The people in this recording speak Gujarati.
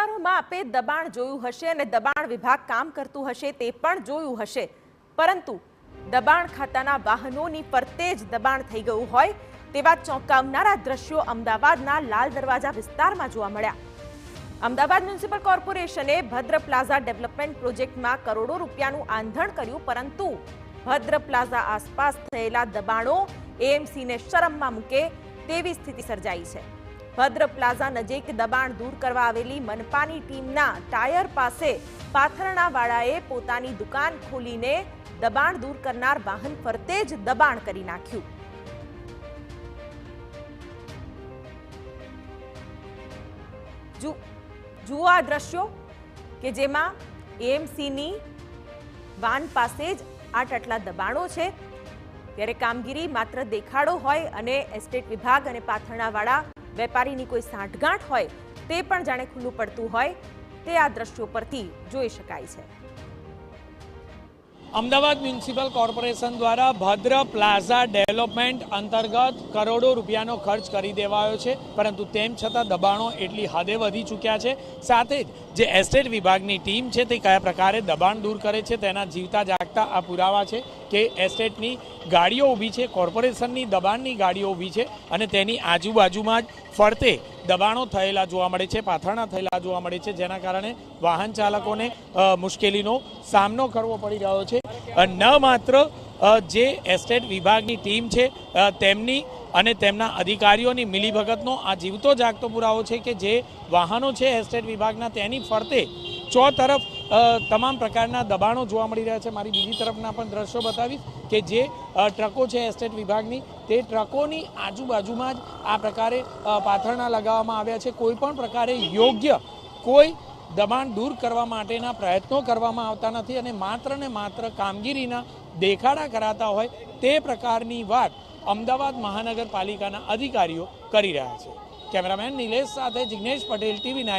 વિસ્તારોમાં આપે દબાણ જોયું હશે અને દબાણ વિભાગ કામ કરતું હશે તે પણ જોયું હશે, પરંતુ દબાણ ખાતાના વાહનોની ફરતે જ દબાણ થઈ ગયું હોય તેવા ચોંકાવનારા દ્રશ્યો અમદાવાદના લાલ દરવાજા વિસ્તારમાં જોવા મળ્યા। અમદાવાદ મ્યુનિસિપલ કોર્પોરેશને ભદ્ર પ્લાઝા ડેવલપમેન્ટ પ્રોજેક્ટમાં કરોડો રૂપિયાનું આંધણ કર્યું, પરંતુ ભદ્ર પ્લાઝા આસપાસ થયેલા દબાણો એએમસીને શરમમાં મૂકે તેવી સ્થિતિ સર્જાઈ છે। ભદ્ર પ્લાઝા નજીક દબાણ દૂર કરવા આવેલી મનપાની ટીમના ટાયર પાસે પાથરણાવાળાએ પોતાની દુકાન ખોલીને દબાણ દૂર કરનાર વાહન ફરતે જ દબાણ કરી નાખ્યું। જુઓ આ દ્રશ્યો કે જેમાં એએમસીની વાન પાસે જ આટલા દબાણો છે, ત્યારે કામગીરી માત્ર દેખાડો હોય અને એસ્ટેટ વિભાગ અને પાથરણાવાળા વેપારીની કોઈ સાંઠગાંઠ હોય તે પણ જાણે ખુલ્લું પડતું હોય તે આ દ્રશ્યો પરથી જોઈ શકાય છે। અમદાવાદ મ્યુનિસિપલ કોર્પોરેશન દ્વારા ભદ્ર પ્લાઝા ડેવલપમેન્ટ અંતર્ગત કરોડો રૂપિયાનો ખર્ચ કરી દેવાયો છે, પરંતુ તેમ છતાં દબાણો એટલી હદે વધી ચૂક્યા છે। સાથે જ જે એસ્ટેટ વિભાગની ટીમ છે તે કયા પ્રકારે દબાણ દૂર કરે છે તેના જીવતા જાગતા આ પુરાવા છે કે એસ્ટેટની ગાડીઓ ઊભી છે, કોર્પોરેશનની દબાણની ગાડીઓ ઊભી છે અને તેની આજુબાજુમાં જ ફરતે દબાણો થયેલા જોવા મળે છે, પાથરણા થયેલા જોવા મળે છે, જેના કારણે વાહન ચાલકોને મુશ્કેલીનો સામનો કરવો પડી રહ્યો છે। ન માત્ર જે એસ્ટેટ વિભાગની ટીમ છે તેમની અને તેમના અધિકારીઓની મિલીભગતનો આ જીવતો જાગતો પુરાવો છે કે જે વાહનો છે એસ્ટેટ વિભાગના તેની ફરતે ચોતરફ તમામ પ્રકારના દબાણો જોવા મળી રહ્યા છે। મારી બીજી તરફના પણ દ્રશ્યો બતાવીશ કે જે ટ્રકો છે એસ્ટેટ વિભાગની તે ટ્રકોની આજુબાજુમાં જ આ પ્રકારે પાથરણા લગાવવામાં આવ્યા છે। કોઈ પણ પ્રકારે યોગ્ય કોઈ દબાણ દૂર કરવા માટેના પ્રયત્નો કરવામાં આવતા નથી અને માત્ર કામગીરીના દેખાડા કરાતા હોય તે પ્રકારની વાત અમદાવાદ મહાનગરપાલિકાના અધિકારીઓ કરી રહ્યા છે। કેમેરામેન નિલેશ સાથે જિગ્નેશ પટેલ, TV9।